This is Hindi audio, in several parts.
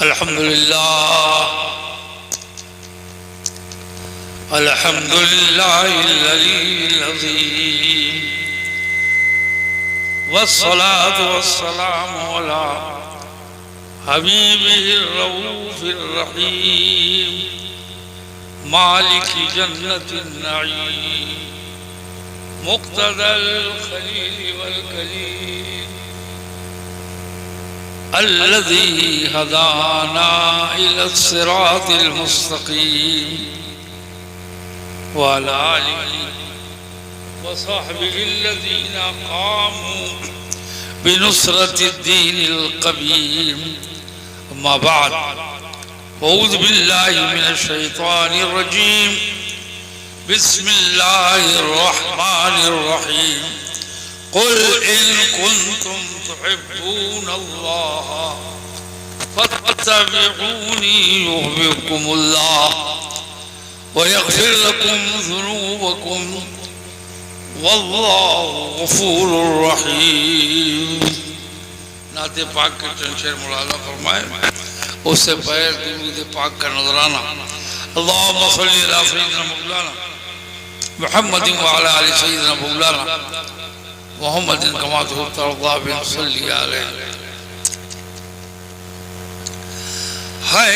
अल्हम्दुलिल्लाह अल्हम्दुलिल्लाहिल अज़ीम वस्सलातु वस्सलामु अला हबीबिर रऊफिर रहीम मालिकी जन्नतिन नईम मुक़्तदल खलील वल कलीम अल्लज़ी हदाना इलस सिरातिल मुस्तक़ीम व अला आलिहि व सहबिहि अल्लज़ीना क़ामू बिनुसरतिद्दीनिल क़वीम अम्मा बाद औज़ु बिल्लाहि मिनश शैतानिर रजीम बिस्मिल्लाहिर रहमानिर रहीम क़ुल इन कुन्तुम तुहिब्बूनल्लाह फत्तबिऊनी युहब्बुकुमुल्लाह व यग़फिर लकुम ज़ुनूबकुम वल्लाहु गफ़ूरुर रहीम। नाते पाक के चंद शेर मुलाज़ा फरमाए, उससे पहले दुरूद पाक का नजराना। अल्लाहुम्मा सल्लि अला सय्यिदिना मौलाना मुहम्मदिन व अला आलि सय्यिदिना मौलाना मुहम्मदिन कमा तुहिब्बु वतर्ज़ा बिन सल्ली अलैहि। है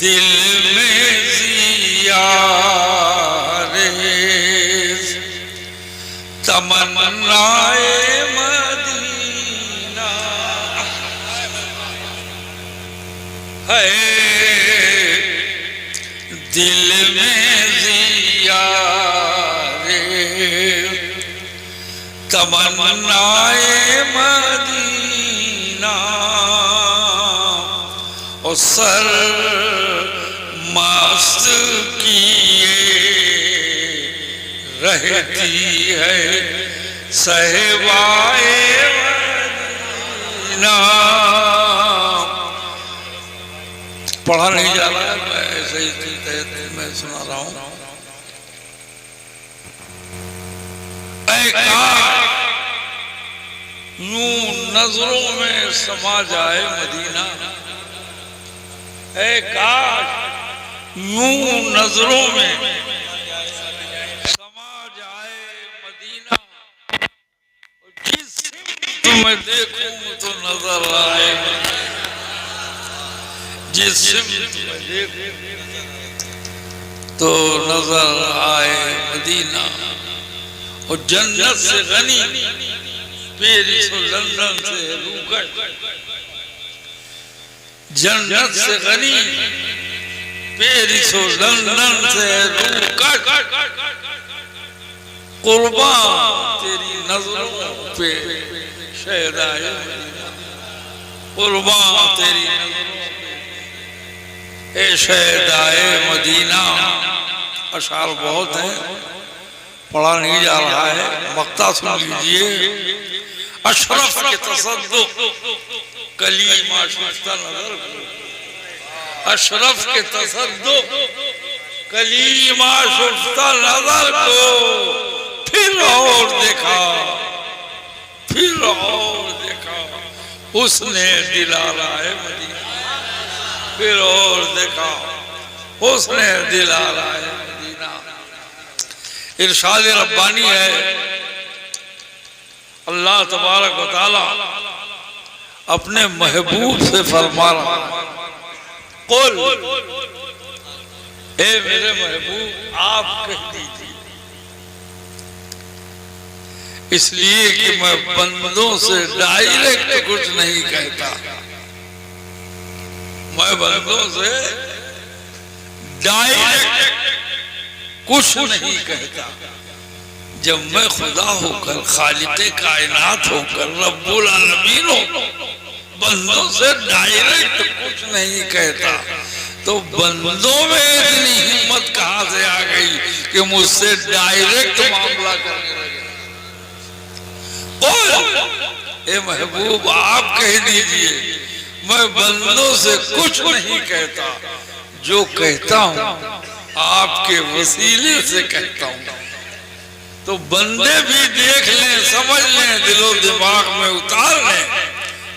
दिल में ज़ियारे तमन्नाए मदीना, है दिल में ज़ियारे तमन्नाए मदीना और सर मस्त किए रहती है सहवाए मदीना। पढ़ा नहीं जा रहा है, मैं ऐसे ही मैं सुना रहा हूँ। यूं नजरों में समा जाए मदीना, ऐ काश यूं नजरों में समा जाए मदीना, जिस तुम्हें देखूं तो नजर आए, जिस तुम्हें देखूं तो नजर आए मदीना। और जन्नत से गनी पेरिस और लंदन से रूकट, जन्नत से गनी पेरिस और लंदन से रूकट, कुर्बान तेरी नजरों पे शहदाए मदीना, कुर्बान तेरी नजरों पे ए शहदाए मदीना। अशार बहुत हैं, पढ़ा नहीं जा रहा है, मक्ता सुन लीजिए। अशरफ के तसद्दुक कलीमा शुफ्ता नजर को, अशरफ के तसद्दुक कलीमा शुफ्ता नजर को, फिर और देखा, फिर और देखा उसने दिलारा है मदीना, फिर और देखा उसने दिलारा है मदीना। इरशाद रब्बानी है, अल्लाह तबारक व तआला अपने महबूब से फरमा रहा है, कुल ए मेरे महबूब आप कह दीजिए, इसलिए कि मैं बंदों से डायरेक्ट कुछ नहीं कहता, मैं बंदों से डायरेक्ट कुछ नहीं कहता। जब मैं खुदा होकर, खालिक़े कायनात होकर, रब्बुल आलमीन होकर बंदों से डायरेक्ट कुछ नहीं कहता, तो बंदों में इतनी हिम्मत कहां से आ गई कि मुझसे डायरेक्ट मामला करने लगे। ए महबूब आप कह दीजिए, मैं बंदों से कुछ नहीं कहता, जो कहता हूं आपके वसीले से कहता हूं। तो बंदे भी देख लें, समझ लें, दिलो दिमाग में उतार लें,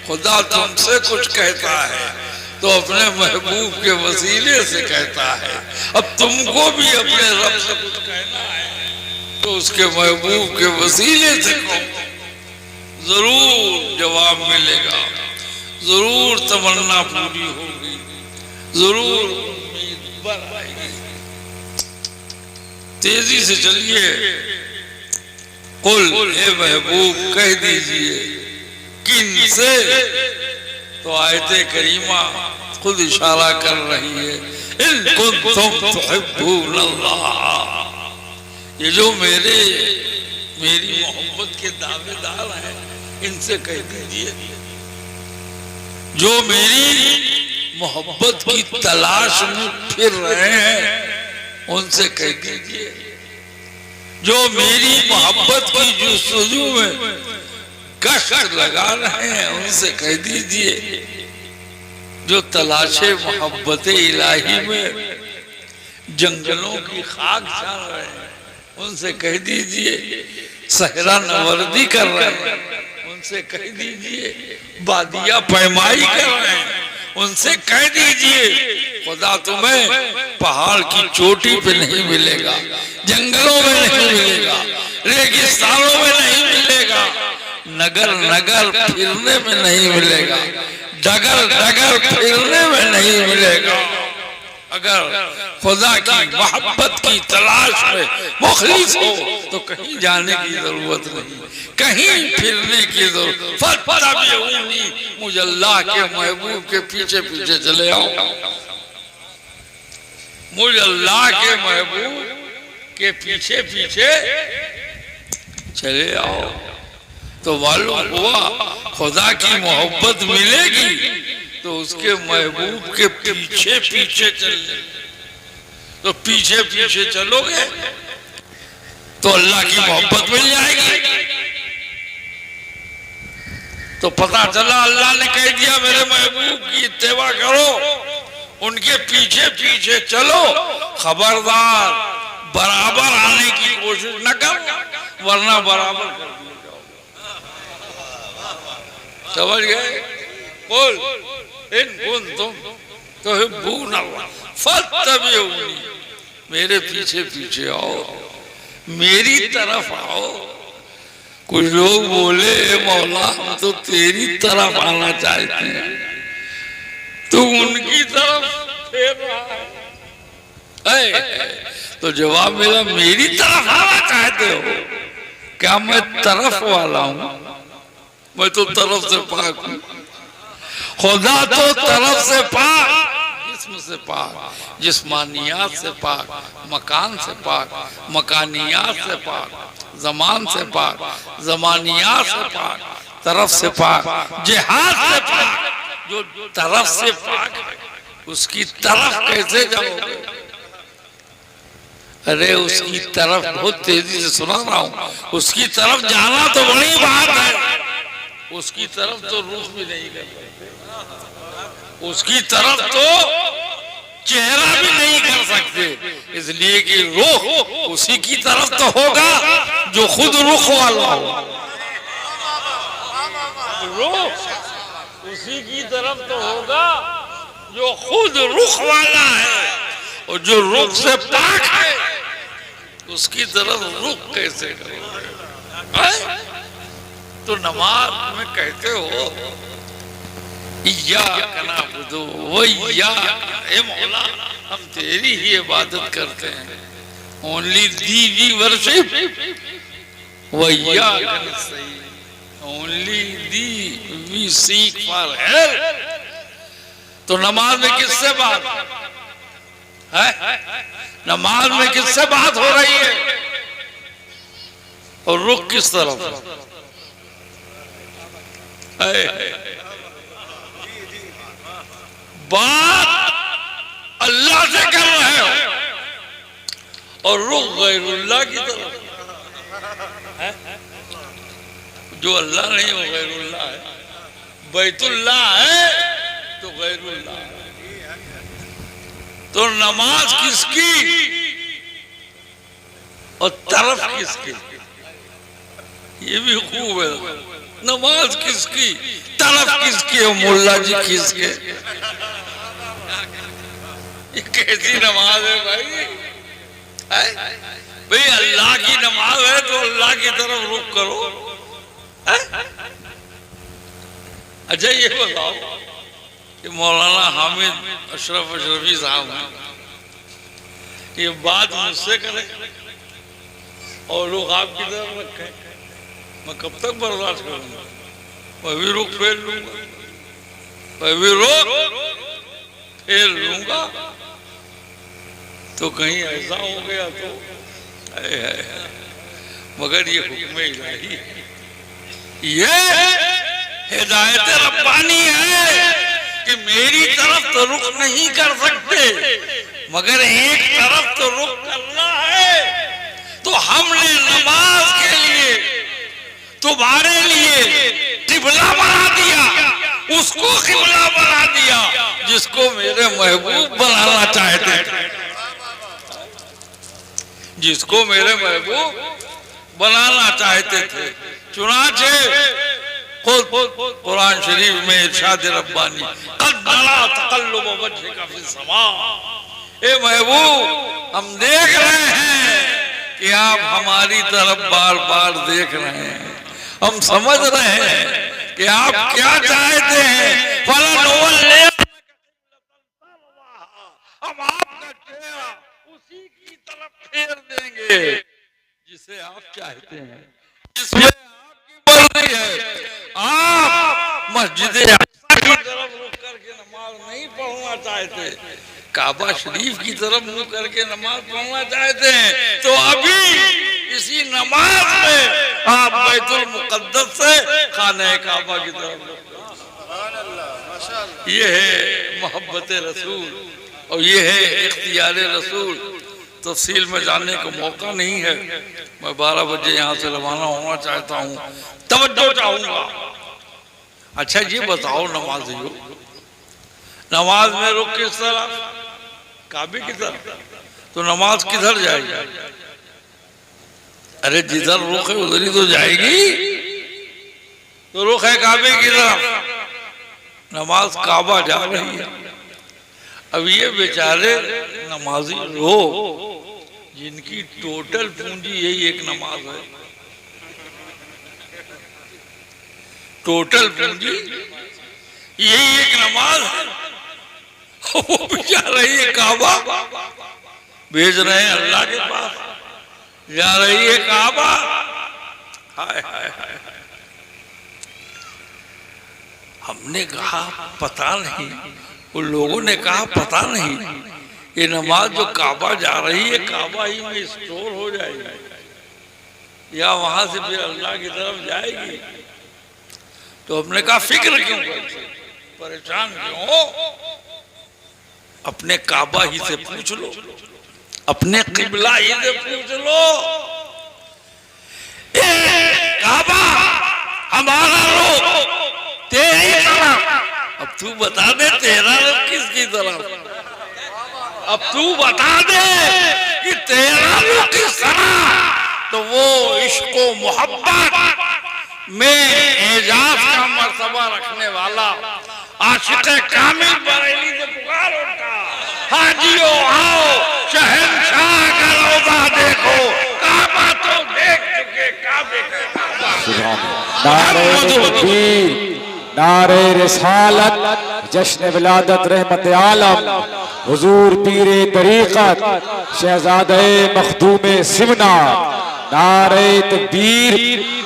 खुदा तुमसे कुछ कहता है तो अपने महबूब के वसीले से कहता है। अब तुमको भी अपने रब से कुछ कहना है तो उसके महबूब के वसीले से कहो, जरूर जवाब मिलेगा, जरूर तमन्ना पूरी होगी, जरूर उम्मीद बढ़ आएगी। तेजी से चलिए। कुल हे महबूब कह दीजिए किन से, तो आयते करीमा खुद इशारा कर रही है, इन कुंतुम तुहिब्बूनल्लाह, ये जो मेरी मोहब्बत के दावेदार हैं इनसे कह दीजिए, जो मेरी मोहब्बत की तलाश में फिर रहे हैं उनसे कह दीजिए, जो मेरी मोहब्बत की जुस्तजू में कष्ट लगा रहे हैं उनसे कह दीजिए, जो तलाशे मोहब्बत इलाही में जंगलों की खाक छान रहे हैं उनसे कह दीजिए, सहरा नवर्दी कर रहे हैं उनसे कह दीजिए, बादिया पैमाई कर रहे हैं उनसे कह दीजिए, खुदा तुम्हें पहाड़ की चोटी पे नहीं मिलेगा, जंगलों में नहीं मिलेगा, रेगिस्तानों में नहीं मिलेगा, नगर नगर फिरने में नहीं मिलेगा, डगर डगर फिरने में नहीं मिलेगा। अगर खुदा की मोहब्बत की तलाश में मुखलिस हो तो कहीं जाने की जरूरत नहीं, कहीं फिरने की जरूरत, मुझे अल्लाह के महबूब के पीछे पीछे चले आओ, मुझे अल्लाह के महबूब के पीछे पीछे चले आओ। तो मालूम हुआ खुदा की मोहब्बत मिलेगी तो उसके महबूब के पीछे पीछे चलने, तो पीछे पीछे चलोगे तो अल्लाह की मोहब्बत मिल जाएगी। तो पता चला अल्लाह ने कह दिया मेरे महबूब की इत्तेबा करो, उनके पीछे पीछे चलो, खबरदार बराबर आने की कोशिश न करो वरना बराबर कर दिया जाओगे। समझ गए? बोल इन कुंतुम तुहिब्बूनल्लाह फत्तबिऊनी, मेरे पीछे पीछे आओ, मेरी तरफ आओ। कुछ लोग बोले मौला हम तो तेरी तरफ आना चाहते हैं, तू उनकी तरफ फेर रहा है। तो जवाब मिला मेरी तरफ आना चाहते हो क्या? मैं तरफ वाला हूं, मैं तो तरफ से पाक हूं। खुदा तो तरफ से पाक, जिस्म से पाक, जिस्मानियात से पाक, मकान से पाक, मकानियात से पाक, जमान से पाक, जमानियात से पाक, तरफ से पाक, जिहाद से पाक। जो तरफ से पाक उसकी तरफ कैसे जाओगे? अरे उसकी तरफ बहुत तेजी से सुना रहा हूं, उसकी तरफ जाना तो बड़ी बात है, उसकी तरफ तो रुख भी नहीं कर सकते, उसकी तरफ तो चेहरा भी नहीं कर सकते, इसलिए कि रुख उसी की तरफ तो होगा जो खुद रुख वाला हो। रुख उसी की तरफ तो होगा जो खुद रुख वाला है, और जो रुख से पाक है उसकी तरफ रुख कैसे करोगे? तो नमाज में कहते हो इय्याका नअबुदु व इय्याका, ए मौला हम तेरी ही इबादत करते हैं, ओनली दी वी वर्शिप, व इय्याका नस्तईन, only thee we seek for help. तो नमाज में किससे बात है? नमाज में किससे बात हो रही है? और रुख किस तरफ है? बात अल्लाह से कर रहे हो और रुख गैरुल्लाह की तरफ है। जो अल्लाह नहीं वो गैरुल्लाह है, बैतुल्लाह है तो गैरुल्लाह है। तो नमाज किसकी और तरफ किसकी, ये भी खूब है। नमाज किसकी, तरफ किसकी है, मुल्ला जी किसके? ये कैसी नमाज है भाई? भाई अल्लाह की नमाज है तो अल्लाह की तरफ रुख करो। अच्छा ये बताओ कि मौलाना हामिद अशरफ अशरफी साहब हैं, ये बात मुझसे करें और लोग आपकी तरफ रखें, मैं कब तक बर्दाश्त करूंगा? मैं भी रुख फेर लूंगा, मैं भी रुख फेर लूंगा। तो कहीं ऐसा हो गया तो मगर ये हुक्म इलाही है, ये हिदायत रब्बानी है कि मेरी तरफ तो रुख नहीं कर सकते मगर एक तरफ तो रुख करना है। तो हमने नमाज के लिए तुम्हारे लिए किबला बना दिया, उसको किबला बना दिया जिसको मेरे महबूब बनाना चाहते थे, जिसको मेरे महबूब बनाना चाहते थे। चुनाचे खुद कुरान शरीफ में इरशाद रब्बानी क़द नरा तक़ल्लुब वजहिका फ़िस्समा, ए महबूब हम देख रहे हैं कि आप हमारी तरफ बार बार देख रहे हैं, हम समझ रहे हैं कि आप क्या चाहते हैं। हम आपका चेहरा उसी की तरफ फेर देंगे जिसे आप चाहते हैं, जिसमें आपकी मर्जी है। आप मस्जिद अक़सा की तरफ रुख करके नमाज नहीं पढ़ना चाहते, काबा शरीफ की तरफ मुंह करके नमाज पढ़ना चाहते हैं, तो अभी इसी नमाज में आप बैतुल मुक़द्दस से खाने काबा की तरफ। ये है मोहब्बत रसूल और ये है इख्तियार रसूल। तफसील में जानने का मौका नहीं है, मैं 12 बजे यहाँ से रवाना होना चाहता हूँ, तवज्जो चाहूँगा। अच्छा ये बताओ नमाजियों, नमाज में रुख किस तरफ? काबे की तरफ। तो नमाज किधर जाएगी? अरे जिधर रुख है उधर ही तो जाएगी, तो रुख है काबे की तरफ, नमाज काबा जा रही है। अब ये बेचारे नमाजी लोग जिनकी टोटल पूंजी यही एक नमाज है, टोटल पूंजी यही एक नमाज है, वो भी जा रही है काबा, भेज रहे हैं अल्लाह के पास, जा रही है काबा। हाय हाय हाय, हमने कहा पता नहीं, उन लोगों ने कहा पता नहीं ये नमाज जो काबा जा रही है काबा ही में स्टोर हो जाएगी या वहां से फिर अल्लाह की तरफ जाएगी। तो हमने कहा फिक्र क्यों करते, परेशान क्यों हो, अपने काबा ही से पूछ लो, अपने किबला ही से पूछ लो। काबा हमारा रुख तेरी तरफ, अब तू बता दे तेरा रुख किसकी तरफ, अब तू बता दे कि तेरा रुख किस तरफ। तो वो इश्क व मोहब्बत में एजाज का मर्तबा रखने वाला आशिक़ कामिल बरेली से पुकार उठा, हाजियो आओ शहंशाह का रोज़ा देखो, काबा तो देख चुके काबे का। नारे रिसालत, जश्न विलादत रहमत आलम, हुजूर पीरे तरीक़त, शहज़ादे मखदूम सिमना, नारे तकबीर,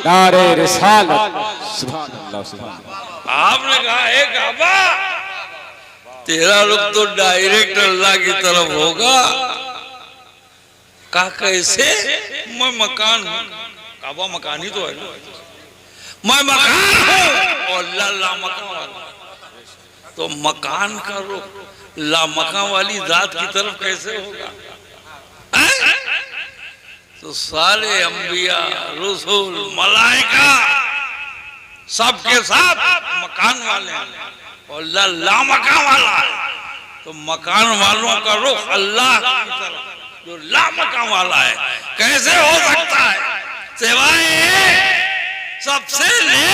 नारे रिसालत। सुभान अल्लाह, सुभान अल्लाह। आपने कहा है काबा तेरा रुख तो डायरेक्ट अल्लाह की तरफ होगा। कहा कैसे? मैं मकान हूँ, काबा मकान ही तो है ना, मैं मकान हूँ और अल्लाह लामकान वाला, तो मकान का रुख लामकान वाली जात की तरफ कैसे होगा? तो सारे अंबिया रसूल मलाइका सबके साथ मकान वाले हैं और अल्लाह लामकान वाला है। तो मकान वालों का रुख अल्लाह की तरफ जो लामकान वाला है कैसे हो सकता है? सबसे ले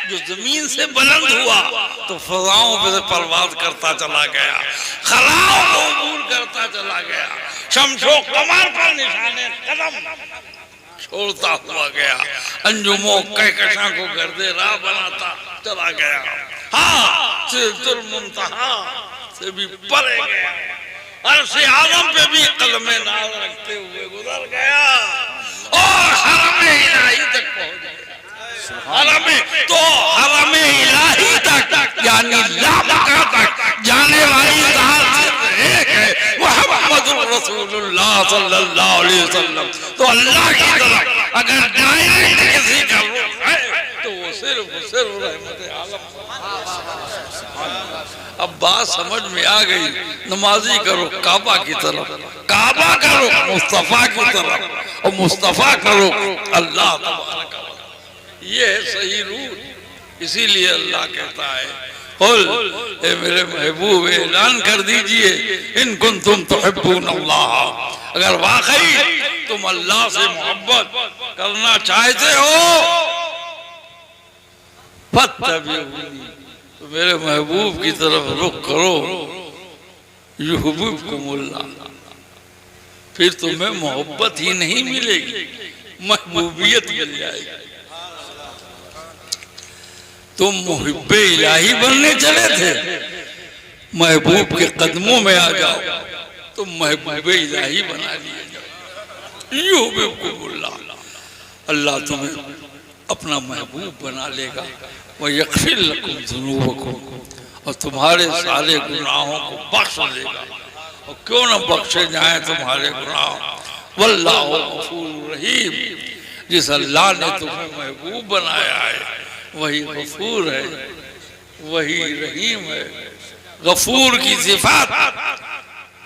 जो जमीन से बुलंद हुआ तो फजाओं पे परवाज करता चला गया, खलाओं को अबूर करता चला गया, शमशो कमर पर निशाने कदम छोड़ता हुआ गया, अंजुमों कहकशां को गर्दे राह बनाता चला गया। हाँ, सिदरतुल मुंतहा से भी परे गया, अर्श आज़म पे भी कलमे नाज रखते हुए गुजर गया और हरम इलाही तक पहुंच गया। हरम इलाही तक यानी लामका तक जाने वाली ज़ात एक है, मुहम्मदुर रसूलुल्लाह सल्लल्लाहु अलैहि वसल्लम। तो अल्लाह की तरफ अगर डायरेक्ट किसी का रुख है तो वो सिर्फ रहमत आलम। अब बात समझ में आ गई, नमाजी करो काबा की तरफ, काबा करो मुस्तफा की तरफ और मुस्तफा करो अल्लाह तबारक व तआला। ये है सही रूट। इसीलिए अल्लाह कहता है, कुल ए मेरे महबूब ऐलान कर दीजिए, इन कुंतुम तुहिब्बून अल्लाह, अगर वाकई तुम अल्लाह से मोहब्बत करना चाहते हो फत्तबिऊनी, तो मेरे महबूब की तरफ रुख करो, युहिब्बुकुमुल्लाह, फिर तुम्हें मोहब्बत ही नहीं मिलेगी, महबूबियत मिल जाएगी। तुम मुहिब्बे इलाही बनने चले थे, महबूब के कदमों में आ जाओ, तुम महबूबे इलाही बना लिए जाओ। युहिब्बुकुमुल्लाह, अल्लाह तुम्हें अपना महबूब बना लेगा, वह यग़फ़िर लकुम ज़ुनूबकुम, और तुम्हारे सारे गुनाहों को बख्श देगा। और क्यों न बख्शे जाए तुम्हारे गुनाह। वल्लाहु गफूरुर रहीम, जिस अल्लाह ने तुम्हें महबूब बनाया है वही गफूर है, वही रहीम है। गफूर की सिफात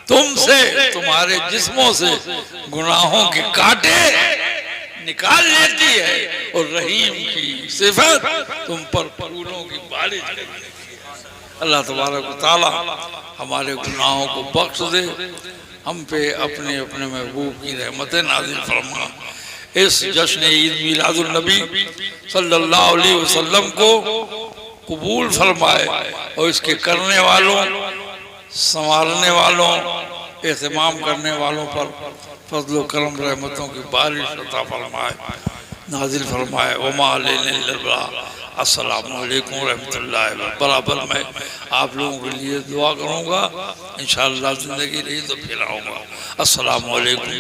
तुमसे, तुम्हारे जिस्मों से गुनाहों के कांटे निकाल लेती है, और रहीम की सिफत तुम पर फूलों की बारिश करती है। अल्लाह तबारक व तआला हमारे गुनाहों को बख्श दे, हम पे अपने अपने महबूब की रहमतें नाज़िल फरमा। इस जश्न ईद मिलादुन नबी सल्लल्लाहु अलैहि वसल्लम को कबूल फरमाए और इसके करने वालों, संवारने वालों, एहतमाम करने वालों पर फज़्ल व करम रहमतों की बारिश अता फरमाए, नाजिल फरमाए। वमा अलैना इल्लल बलाग। अस्सलामु अलैकुम रहमतुल्लाहि व बराबर मैं आप लोगों के लिए दुआ करूँगा, इंशाअल्लाह ज़िंदगी रही तो फिर आऊँगा। अस्सलामु अलैकुम।